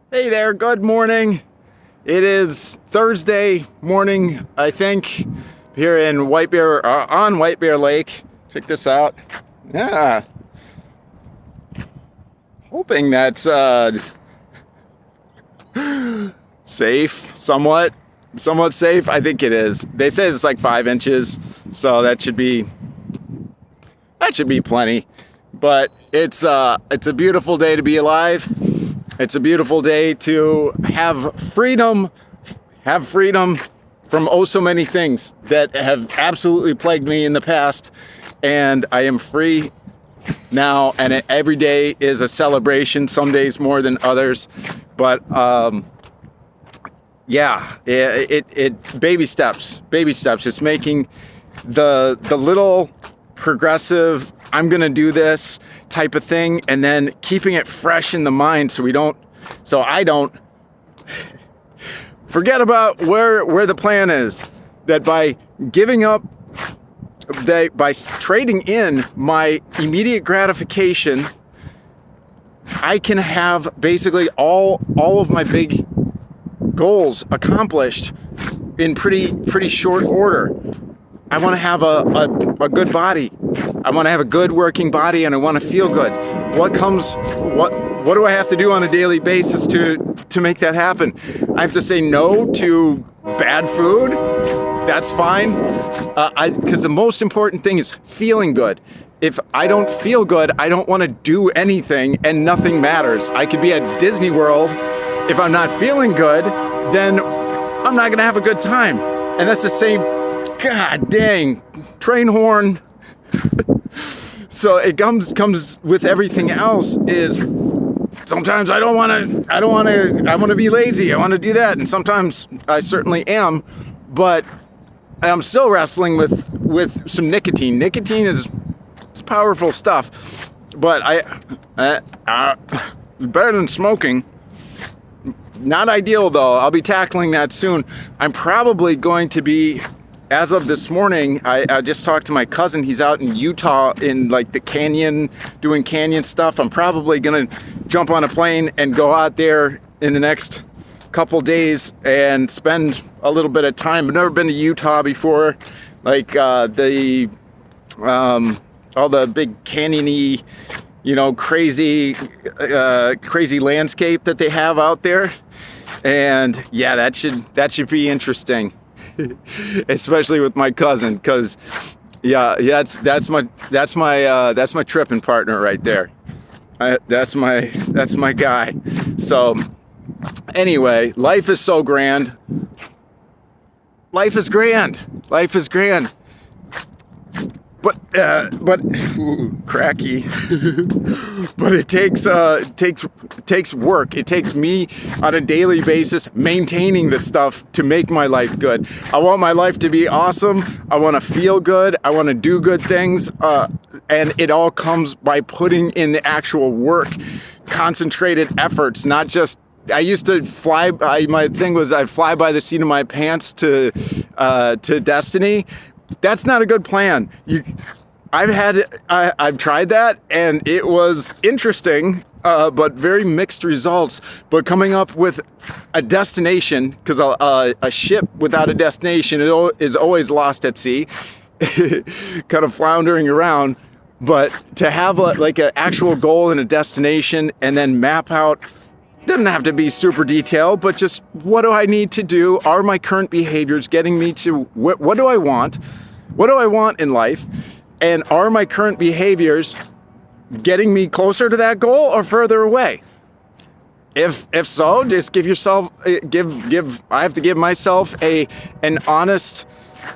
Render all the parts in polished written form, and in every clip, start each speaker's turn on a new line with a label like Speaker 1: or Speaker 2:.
Speaker 1: Hey there, good morning. It is Thursday morning, I think, here in White Bear, on White Bear Lake. Check this out. Yeah. Hoping that's safe, somewhat safe. I think it is. They said it's like 5 inches, so that should be plenty. But it's a beautiful day to be alive. It's a beautiful day to have freedom from oh so many things that have absolutely plagued me in the past. And I am free now, and every day is a celebration, some days more than others. But yeah, it baby steps. It's making the little progressive, I'm gonna do this type of thing, and then keeping it fresh in the mind so I don't forget about where the plan is. That by giving up, by trading in my immediate gratification, I can have basically all of my big goals accomplished in pretty short order. I want to have a good body. I want to have a good working body, and I want to feel good. What do I have to do on a daily basis to make that happen? I have to say no to bad food. That's fine. Because the most important thing is feeling good. If I don't feel good, I don't want to do anything, and nothing matters. I could be at Disney World. If I'm not feeling good, then I'm not going to have a good time. And that's the same, god dang, train horn. So it comes with everything else. Is sometimes I want to be lazy. I want to do that, and sometimes I certainly am, but I'm still wrestling with some nicotine. Nicotine is powerful stuff, but better than smoking. Not ideal though. I'll be tackling that soon. I'm probably going to be, as of this morning, I just talked to my cousin. He's out in Utah in like the canyon, doing canyon stuff. I'm probably gonna jump on a plane and go out there in the next couple days and spend a little bit of time. I've never been to Utah before, like all the big canyony, crazy landscape that they have out there. And yeah, that should be interesting. Especially with my cousin, because that's my tripping partner right there. That's my guy. So anyway, life is so grand. Life is grand. But cracky. But it takes work. It takes me on a daily basis maintaining this stuff to make my life good. I want my life to be awesome. I want to feel good. I want to do good things. And it all comes by putting in the actual work, concentrated efforts, not just. I used to my thing was I'd fly by the seat of my pants to Destiny. That's not a good plan. I've tried that, and it was interesting, but very mixed results. But coming up with a destination, because a ship without a destination is always lost at sea, kind of floundering around. But to have like an actual goal and a destination, and then map out. Doesn't have to be super detailed, but just what do I need to do? Are my current behaviors getting me to what do I want? What do I want in life? And are my current behaviors getting me closer to that goal or further away? If so, just give yourself I have to give myself an honest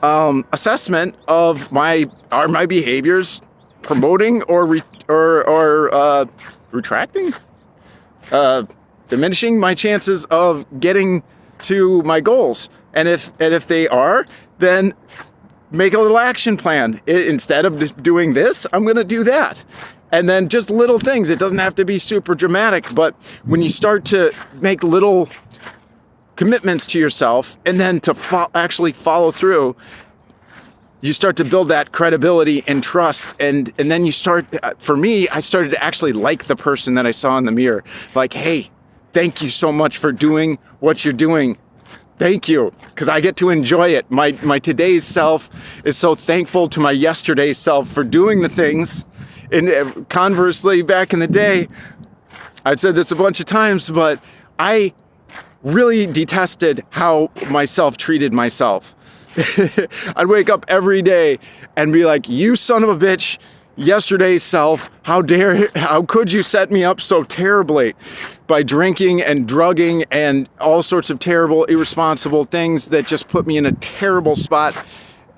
Speaker 1: assessment of are my behaviors promoting or retracting? Diminishing my chances of getting to my goals. And if they are, then make a little action plan. Instead of doing this, I'm going to do that. And then just little things. It doesn't have to be super dramatic, but when you start to make little commitments to yourself and then to actually follow through, you start to build that credibility and trust, and then you start, for me, I started to actually like the person that I saw in the mirror. Like, hey, thank you so much for doing what you're doing. Thank you, because I get to enjoy it. My today's self is so thankful to my yesterday's self for doing the things. And conversely, back in the day, I've said this a bunch of times, but I really detested how myself treated myself. I'd wake up every day and be like, you son of a bitch, yesterday's self, how could you set me up so terribly by drinking and drugging and all sorts of terrible, irresponsible things that just put me in a terrible spot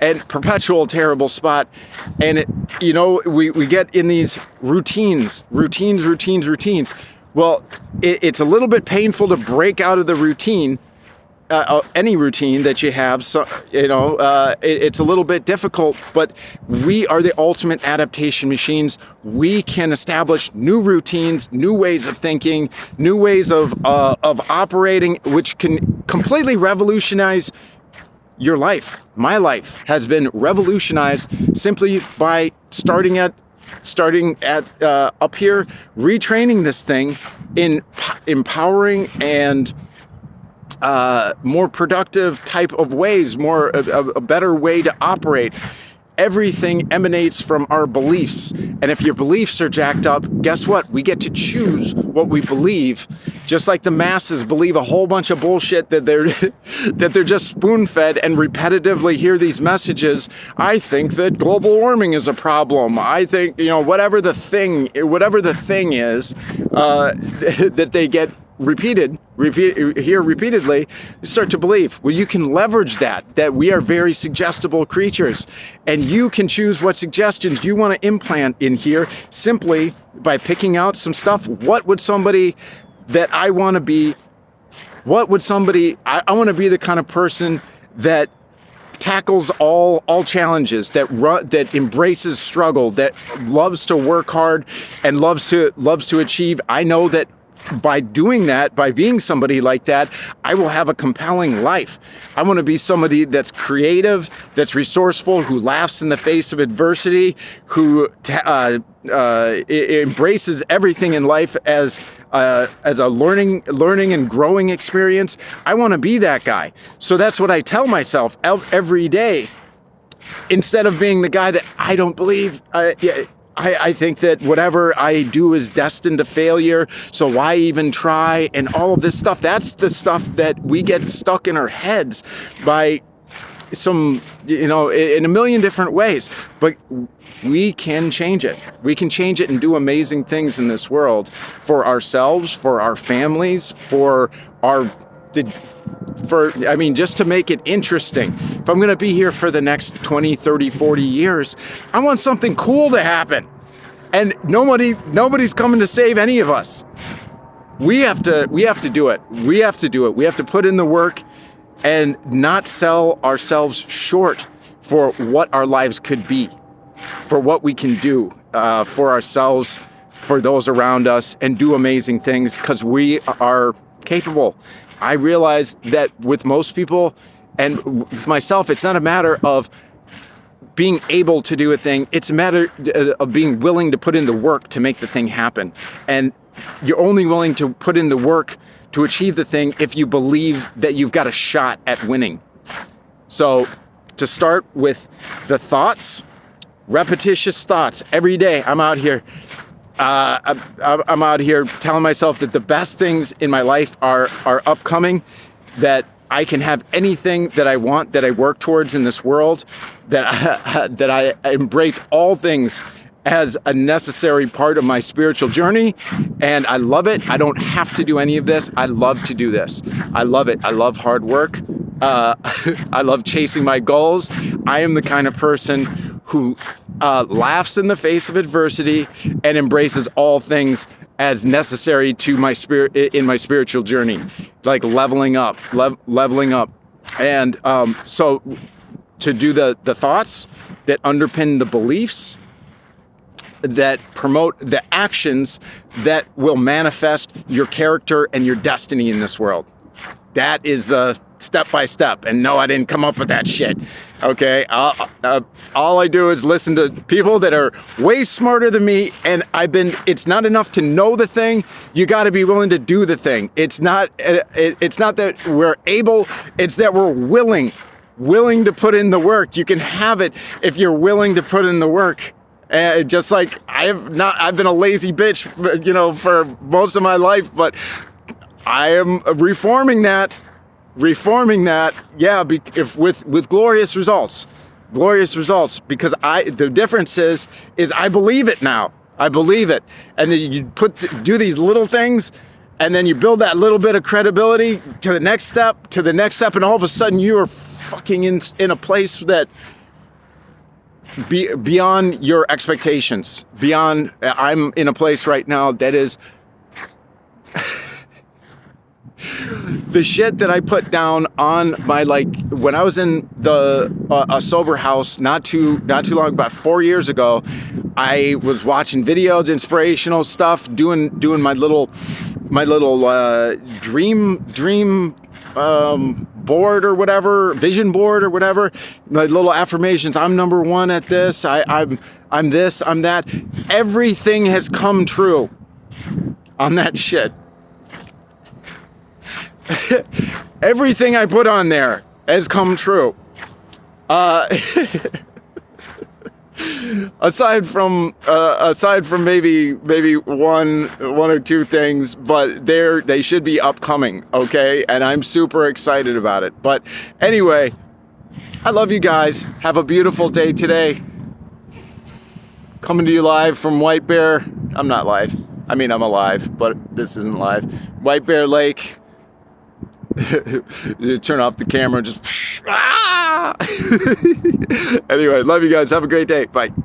Speaker 1: and perpetual terrible spot. And it, we get in these routines. Well, it's a little bit painful to break out of the routine. Any routine that you have, so it's a little bit difficult, but we are the ultimate adaptation machines. We can establish new routines, new ways of thinking, new ways of operating, which can completely revolutionize your life. My life has been revolutionized simply by starting at up here, retraining this thing in empowering and more productive type of ways, a better way to operate. Everything emanates from our beliefs. And if your beliefs are jacked up, guess what? We get to choose what we believe. Just like the masses believe a whole bunch of bullshit that they're just spoon-fed and repetitively hear these messages. I think that global warming is a problem. I think, whatever the thing is that they get hear repeatedly, you start to believe. Well, you can leverage that we are very suggestible creatures, and you can choose what suggestions you want to implant in here simply by picking out some stuff. What would somebody that I want to be, I want to be the kind of person that tackles all challenges, that embraces struggle, that loves to work hard and loves to achieve. I know that by doing that, by being somebody like that, I will have a compelling life. I want to be somebody that's creative, that's resourceful, who laughs in the face of adversity, who embraces everything in life as a learning and growing experience. I want to be that guy. So that's what I tell myself every day, instead of being the guy that I don't believe. I think that whatever I do is destined to failure, so why even try? And all of this stuff, that's the stuff that we get stuck in our heads by some, in a million different ways. But we can change it. We can change it and do amazing things in this world for ourselves, for our families, just to make it interesting. If I'm going to be here for the next 20, 30, 40 years, I want something cool to happen. And nobody's coming to save any of us. We have to do it. We have to put in the work and not sell ourselves short for what our lives could be, for what we can do for ourselves, for those around us, and do amazing things, because we are capable. I realize that with most people and with myself, it's not a matter of being able to do a thing. It's a matter of being willing to put in the work to make the thing happen. And you're only willing to put in the work to achieve the thing if you believe that you've got a shot at winning. So to start with the thoughts, repetitious thoughts. Every day I'm out here telling myself that the best things in my life are upcoming, that I can have anything that I want, that I work towards in this world, that I embrace all things as a necessary part of my spiritual journey, and I love it. I don't have to do any of this. I love to do this. I love it. I love hard work. I love chasing my goals. I am the kind of person who laughs in the face of adversity and embraces all things as necessary to my spirit in my spiritual journey, like leveling up. And so to do the thoughts that underpin the beliefs, that promote the actions that will manifest your character and your destiny in this world. That is the step by step. And no, I didn't come up with that shit. Okay, all I do is listen to people that are way smarter than me, and it's not enough to know the thing. You got to be willing to do the thing. It's not that we're able, it's that we're willing to put in the work. You can have it if you're willing to put in the work. Just like I've been a lazy bitch, for most of my life, but I am reforming that. Yeah, with glorious results, because the difference is I believe it now. I believe it, and then you do these little things, and then you build that little bit of credibility to the next step, and all of a sudden you are fucking in a place that beyond your expectations. I'm in a place right now that is. The shit that I put down on my, when I was in a sober house not too long, about 4 years ago, I was watching videos, inspirational stuff, doing my little dream board or whatever, vision board or whatever, my little affirmations. I'm number one at this. I'm this. I'm that. Everything has come true on that shit. Everything I put on there has come true. Aside from maybe one or two things, but they should be upcoming, okay? And I'm super excited about it. But anyway, I love you guys. Have a beautiful day today. Coming to you live from White Bear. I'm not live. I mean, I'm alive, but this isn't live. White Bear Lake. Turn off the camera, just anyway, love you guys. Have a great day. Bye.